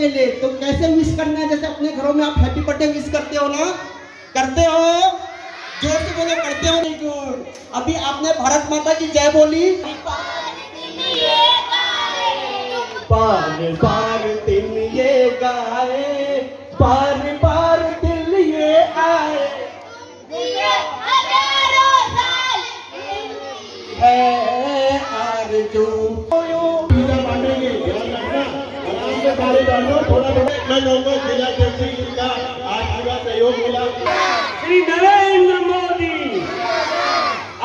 मिले तो कैसे विश करना है? जैसे अपने घरों में आप हैप्पी बर्थडे विश करते हो ना, करते हो? जोर से बोलो, करते हो? नहीं गुड। अभी आपने भारत माता की जय बोली, पार पार तिल ये गाए, पार पार तिल ये आए, है आरज़ू। मैं कहूँगा जिला अध्यक्ष का आज पूरा सहयोग मिला। Shri Narendra Modi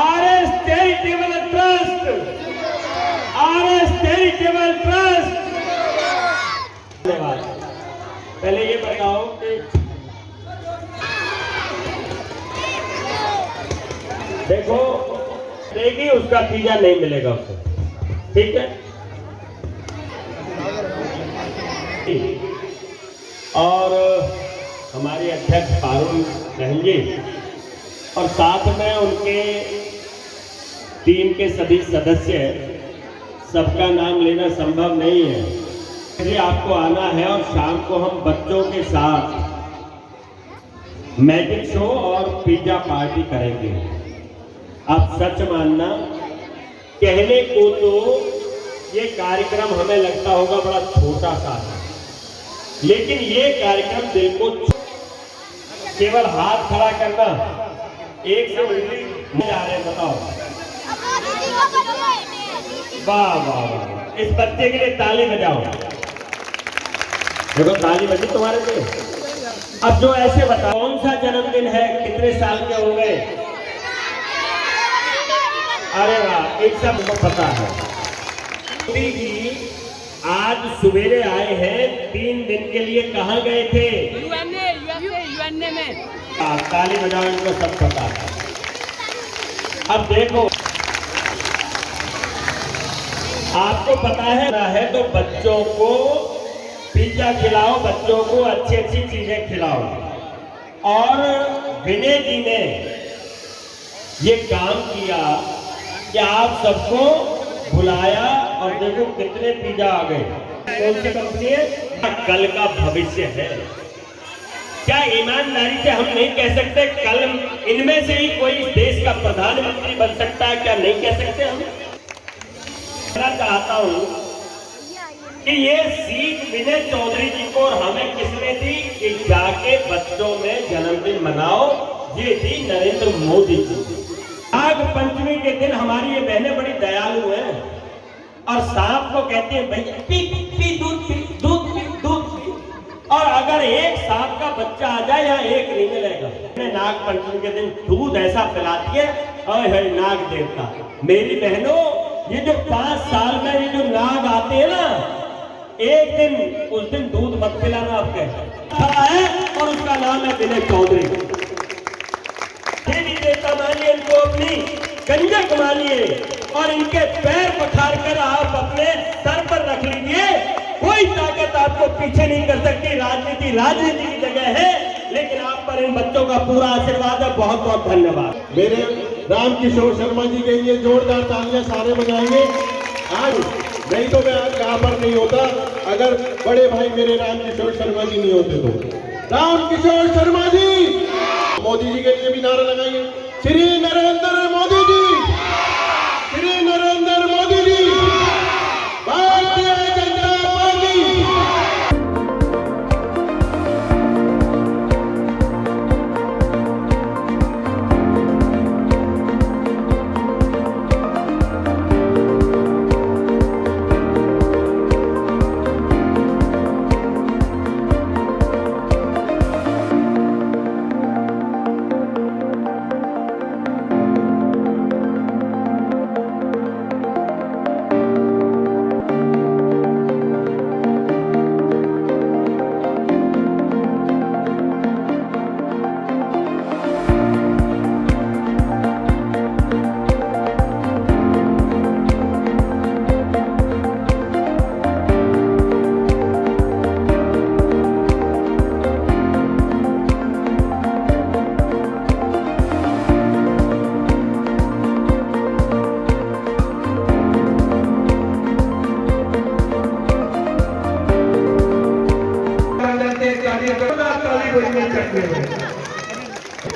RS charitable trust, RS charitable trust. धन्यवाद। पहले ये बताओ कि देखो देगी उसका पिज्जा नहीं मिलेगा उसको, ठीक है? और हमारे अध्यक्ष फारूक बहन जी और साथ में उनके टीम के सभी सदस्य, सबका नाम लेना संभव नहीं है। इसलिए आपको आना है और शाम को हम बच्चों के साथ मैजिक शो और पिज्जा पार्टी करेंगे। आप सच मानना, कहने को तो ये कार्यक्रम हमें लगता होगा बड़ा छोटा सा है, लेकिन ये कार्यक्रम दिल को केवल हाथ खड़ा करना, एक से उल्टी जा रहे हैं, बताओ। वाह वाह वाह, इस बच्चे के लिए ताली बजाओ। देखो ताली बजी तुम्हारे लिए। अब जो ऐसे बताओ कौन सा जन्मदिन है, कितने साल के हो गए? अरे वाह, एक सब को पता है। मोदी जी आज सवेरे आए हैं, 3 दिन के लिए कहाँ गए थे? यूएनए में। ताली बजाओ, इनको सब पता है। अब देखो, आपको पता है तो बच्चों को पिज्जा खिलाओ, बच्चों को अच्छी अच्छी चीजें खिलाओ। और विनय जी ने ये काम किया कि आप सबको बुलाया और देखो कितने पिज्जा आ गए। कौन सी कंपनी है? कल का भविष्य है। क्या ईमानदारी से हम नहीं कह सकते कल इनमें से ही कोई इस देश का प्रधानमंत्री बन सकता है? क्या नहीं कह सकते हम? मैं चाहता हूं कि ये सीख विनय चौधरी जी को और हमें किसने दी कि जाके बच्चों में जन्मदिन मनाओ। ये थी नरेंद्र मोदी जी। नाग पंचमी के दिन हमारी ये बहनें बड़ी दयालु हैं और सांप को कहती है भैया पी पी दूध पी दूध पी दूध पी। और अगर एक सांप का बच्चा आ जाए या एक नहीं मिलेगा। नाग पंचमी के दिन दूध ऐसा पिलाती है, अरे नाग देवता। मेरी बहनों, ये जो 5 साल में ये जो नाग आते हैं ना, एक दिन उस दिन दूध मत पिलाना आपके है। और उसका नाम है विनय चौधरी। देवी देवता मानिए इनको, अपनी कंजक मानिए और इनके पैर पखार कर आप अपने सर पर रख लीजिए। कोई ताकत आपको पीछे नहीं कर सकती। राजनीति राजनीति की जगह है, लेकिन आप पर इन बच्चों का पूरा आशीर्वाद है। बहुत बहुत धन्यवाद। मेरे रामकिशोर शर्मा जी के लिए जोरदार तालियां सारे बजाएंगे। आज नहीं तो मैं आज यहाँ पर नहीं होता अगर बड़े भाई मेरे रामकिशोर शर्मा जी नहीं होते तो। रामकिशोर शर्मा जी, मोदी जी के लिए भी नारा लगाइए, श्री नरेंद्र मोदी जी, श्री नरेंद्र मोदी जी, भारतीय जनता पार्टी।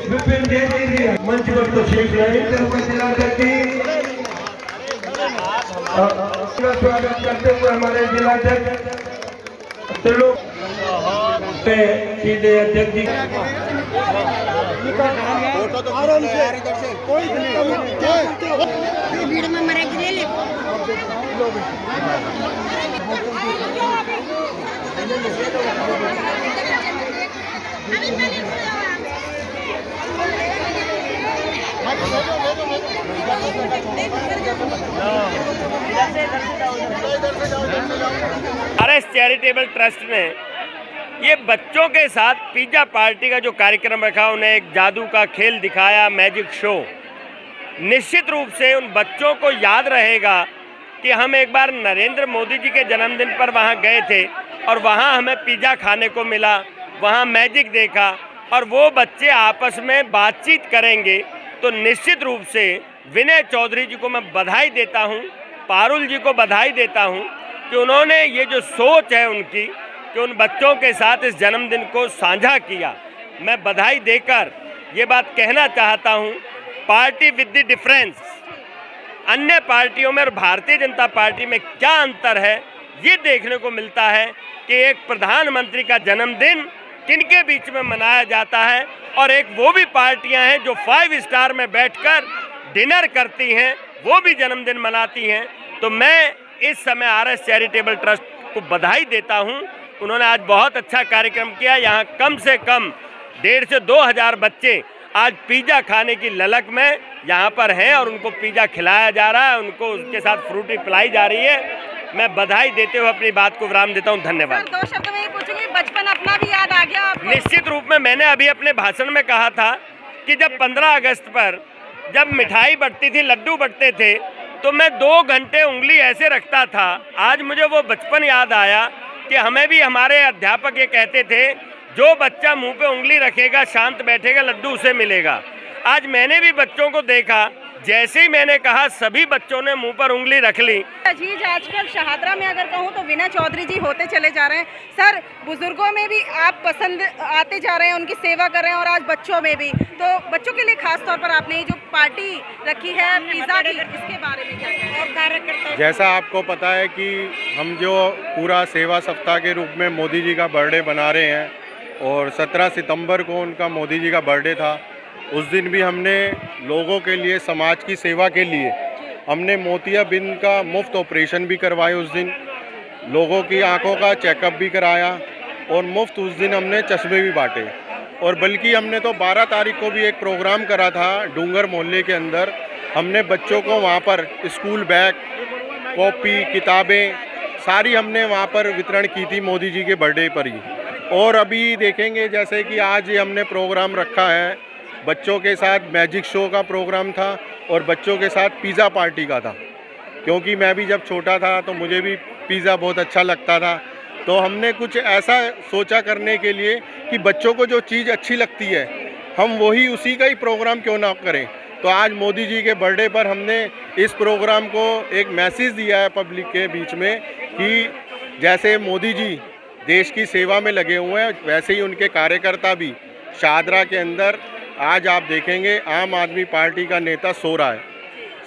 विपिन जैन जी मंच पर तशरीफ लाए जिलाध्यक्ष जी स्वागत करते हुए हमारे जिलाध्यक्ष त्रिलोक सीधे अध्यक्ष जी भीड़ में मरेगी ले आरएस चैरिटेबल ट्रस्ट ने ये बच्चों के साथ पिज्जा पार्टी का जो कार्यक्रम रखा, उन्हें एक जादू का खेल दिखाया, मैजिक शो। निश्चित रूप से उन बच्चों को याद रहेगा कि हम एक बार नरेंद्र मोदी जी के जन्मदिन पर वहाँ गए थे और वहाँ हमें पिज्ज़ा खाने को मिला, वहाँ मैजिक देखा, और वो बच्चे आपस में बातचीत करेंगे। तो निश्चित रूप से विनय चौधरी जी को मैं बधाई देता हूँ, पारुल जी को बधाई देता हूँ कि उन्होंने ये जो सोच है उनकी कि उन बच्चों के साथ इस जन्मदिन को साझा किया। मैं बधाई देकर ये बात कहना चाहता हूँ, पार्टी विद द डिफरेंस, अन्य पार्टियों में और भारतीय जनता पार्टी में क्या अंतर है ये देखने को मिलता है कि एक प्रधानमंत्री का जन्मदिन किनके बीच में मनाया जाता है और एक वो भी पार्टियां हैं जो 5 स्टार में बैठकर डिनर करती हैं, वो भी जन्मदिन मनाती हैं। तो मैं इस समय आरएस चैरिटेबल ट्रस्ट को बधाई देता हूं, उन्होंने आज बहुत अच्छा कार्यक्रम किया। यहाँ कम से कम 1,500 से 2,000 बच्चे आज पिज़्ज़ा खाने की ललक में यहाँ पर हैं और उनको पिज़्ज़ा खिलाया जा रहा है, उनको उसके साथ फ्रूटी पिलाई जा रही है। मैं बधाई देते हुए अपनी बात को विराम देता हूँ। धन्यवाद। 2 शब्द में पूछूंगी, बचपन अपना भी याद आ गया आपको? निश्चित रूप में मैंने अभी अपने भाषण में कहा था कि जब 15 अगस्त पर जब मिठाई बंटती थी, लड्डू बंटते थे, तो मैं 2 घंटे उंगली ऐसे रखता था। आज मुझे वो बचपन याद आया कि हमें भी हमारे अध्यापक ये कहते थे, जो बच्चा मुंह पे उंगली रखेगा, शांत बैठेगा, लड्डू उसे मिलेगा। आज मैंने भी बच्चों को देखा, जैसे ही मैंने कहा सभी बच्चों ने मुंह पर उंगली रख ली। अजीज, आजकल शहादरा में अगर कहूँ तो विनय चौधरी जी होते चले जा रहे हैं। सर, बुजुर्गों में भी आप पसंद आते जा रहे हैं, उनकी सेवा कर रहे हैं, और आज बच्चों में भी। तो बच्चों के लिए खास तौर पर आपने ये जो पार्टी रखी है पिज़्ज़ा की, इसके बारे में क्या कहना है? और कार्यकर्ता, जैसा आपको पता है कि हम जो पूरा सेवा सप्ताह के रूप में मोदी जी का बर्थडे बना रहे हैं, और 17 सितंबर को उनका मोदी जी का बर्थडे था। उस दिन भी हमने लोगों के लिए, समाज की सेवा के लिए हमने मोतियाबिंद का मुफ्त ऑपरेशन भी करवाए। उस दिन लोगों की आंखों का चेकअप भी कराया और मुफ्त उस दिन हमने चश्मे भी बांटे। और बल्कि हमने तो 12 तारीख को भी एक प्रोग्राम करा था डूंगर मोहल्ले के अंदर। हमने बच्चों को वहाँ पर स्कूल बैग, कॉपी, किताबें सारी हमने वहाँ पर वितरण की थी मोदी जी के बर्थडे पर ही। और अभी देखेंगे जैसे कि आज ये हमने प्रोग्राम रखा है, बच्चों के साथ मैजिक शो का प्रोग्राम था और बच्चों के साथ पिज़्ज़ा पार्टी का था। क्योंकि मैं भी जब छोटा था तो मुझे भी पिज़्ज़ा बहुत अच्छा लगता था, तो हमने कुछ ऐसा सोचा करने के लिए कि बच्चों को जो चीज़ अच्छी लगती है हम वही उसी का ही प्रोग्राम क्यों ना करें। तो आज मोदी जी के बर्थडे पर हमने इस प्रोग्राम को एक मैसेज दिया है पब्लिक के बीच में कि जैसे मोदी जी देश की सेवा में लगे हुए हैं, वैसे ही उनके कार्यकर्ता भी शाहदरा के अंदर। आज आप देखेंगे आम आदमी पार्टी का नेता सो रहा है।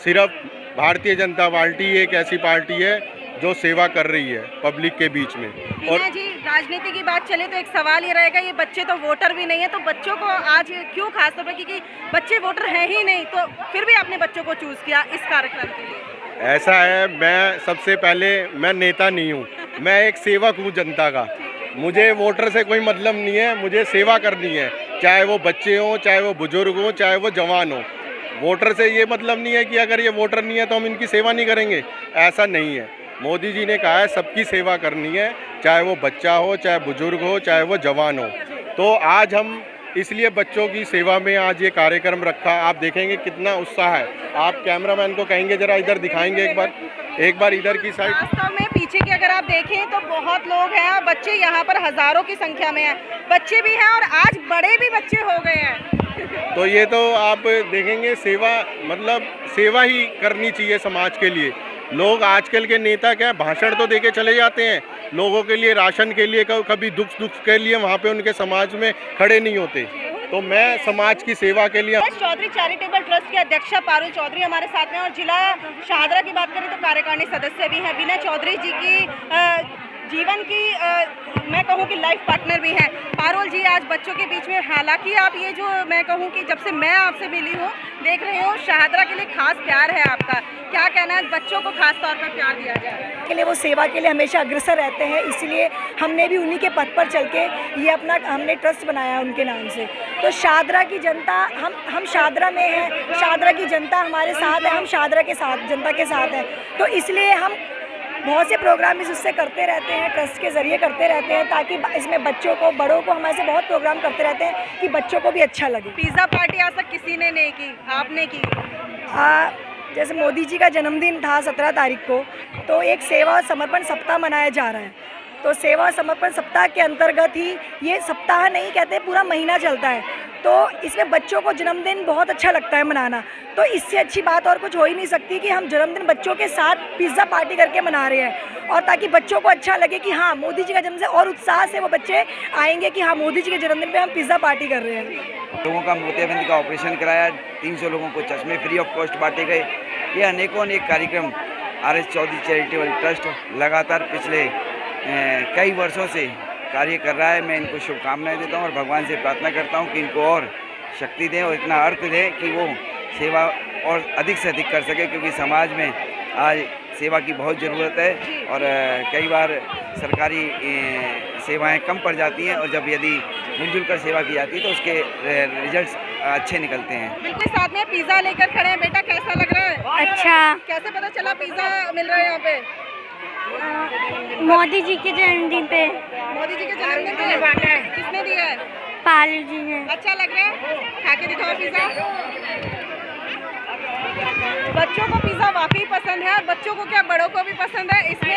सिर्फ भारतीय जनता पार्टी एक ऐसी पार्टी है जो सेवा कर रही है पब्लिक के बीच में। और जी, राजनीति की बात चले तो एक सवाल ये रहेगा, ये बच्चे तो वोटर भी नहीं है, तो बच्चों को आज क्यों खास तौर पर, क्योंकि बच्चे वोटर हैं ही नहीं, तो फिर भी आपने बच्चों को चूज किया इस कार्यक्रम के लिए? ऐसा है, मैं सबसे पहले मैं नेता नहीं हूँ, मैं एक सेवक हूँ जनता का। मुझे वोटर से कोई मतलब नहीं है, मुझे सेवा करनी है, चाहे वो बच्चे हों, चाहे वो बुजुर्ग हों, चाहे वो जवान हों। वोटर से ये मतलब नहीं है कि अगर ये वोटर नहीं है तो हम इनकी सेवा नहीं करेंगे, ऐसा नहीं है। मोदी जी ने कहा है सबकी सेवा करनी है, चाहे वो बच्चा हो, चाहे बुजुर्ग हो, चाहे वो जवान हो। तो आज हम इसलिए बच्चों की सेवा में आज ये कार्यक्रम रखा। आप देखेंगे कितना उत्साह है। आप कैमरामैन को कहेंगे जरा इधर दिखाएंगे एक बार इधर की साइड। वास्तव में पीछे की अगर आप देखें तो बहुत लोग हैं, बच्चे यहाँ पर हजारों की संख्या में हैं, बच्चे भी हैं और आज बड़े भी बच्चे हो गए हैं। तो ये तो आप देखेंगे सेवा, मतलब सेवा ही करनी चाहिए समाज के लिए। लोग आजकल के नेता क्या भाषण तो देके चले जाते हैं, लोगों के लिए राशन के लिए कभी दुख के लिए वहाँ पे उनके समाज में खड़े नहीं होते। तो मैं समाज की सेवा के लिए। हर्ष चौधरी चैरिटेबल ट्रस्ट के अध्यक्ष पारुल चौधरी हमारे साथ में, और जिला शाहदरा की बात करें तो कार्यकारिणी सदस्य भी हैं। वीना चौधरी जी की जीवन की मैं कहूँ कि लाइफ पार्टनर भी हैं। पारुल जी आज बच्चों के बीच में, हालांकि आप ये जो मैं कहूँ कि जब से मैं आपसे मिली हूँ देख रही हूँ शाहदरा के लिए खास प्यार है आपका, क्या कहना है? बच्चों को खास तौर पर प्यार दिया जाए के लिए वो सेवा के लिए हमेशा अग्रसर रहते हैं, इसलिए हमने भी उन्हीं के पथ पर चल के ये अपना हमने ट्रस्ट बनाया है उनके नाम से। तो शाहदरा की जनता, हम शाहदरा में हैं, शाहदरा की जनता हमारे साथ है, हम शाहदरा के साथ जनता के साथ हैं। तो इसलिए हम बहुत से प्रोग्राम इस उससे करते रहते हैं, ट्रस्ट के ज़रिए करते रहते हैं, ताकि इसमें बच्चों को, बड़ों को, हमारे से बहुत प्रोग्राम करते रहते हैं कि बच्चों को भी अच्छा लगे। पिज़्ज़ा पार्टी आज तक किसी ने नहीं की, आपने की। जैसे मोदी जी का जन्मदिन था 17 तारीख को, तो एक सेवा और समर्पण सप्ताह मनाया जा रहा है। तो सेवा और समर्पण सप्ताह के अंतर्गत ही ये सप्ताह नहीं कहते, पूरा महीना चलता है। तो इसमें बच्चों को जन्मदिन बहुत अच्छा लगता है मनाना। तो इससे अच्छी बात और कुछ हो ही नहीं सकती कि हम जन्मदिन बच्चों के साथ पिज़्ज़ा पार्टी करके मना रहे हैं, और ताकि बच्चों को अच्छा लगे कि हाँ मोदी जी का जन्मदिन, और उत्साह से वो बच्चे आएंगे कि हाँ मोदी जी के जन्मदिन पे हम पिज़्ज़ा पार्टी कर रहे हैं। लोगों का मोतियाबिंद का ऑपरेशन कराया, 300 लोगों को चश्मे फ्री ऑफ कॉस्ट बांटे गए। ये अनेकों अनेक कार्यक्रम आर.एस. चौधरी चैरिटेबल ट्रस्ट लगातार पिछले कई वर्षों से कार्य कर रहा है। मैं इनको शुभकामनाएं देता हूं और भगवान से प्रार्थना करता हूं कि इनको और शक्ति दें और इतना अर्थ दें कि वो सेवा और अधिक से अधिक कर सके, क्योंकि समाज में आज सेवा की बहुत ज़रूरत है। और कई बार सरकारी सेवाएं कम पड़ जाती हैं, और जब यदि मिलजुल कर सेवा की जाती है तो उसके रिजल्ट्स अच्छे निकलते हैं। बिल्कुल, साथ में पिज़्ज़ा लेकर खड़े हैं। बेटा कैसा लग रहा है? अच्छा। कैसे पता चला पिज़्ज़ा मिल रहा है यहाँ पे? मोदी जी के जन्मदिन पे। मोदी जी के जन्मदिन पे किसने दिया है? पारुल जी ने। अच्छा लग रहा है? खा के दिखाओ पिज़्ज़ा। बच्चों को पिज़्ज़ा वाकई पसंद है, बच्चों को क्या बड़ों को भी पसंद है। इसमें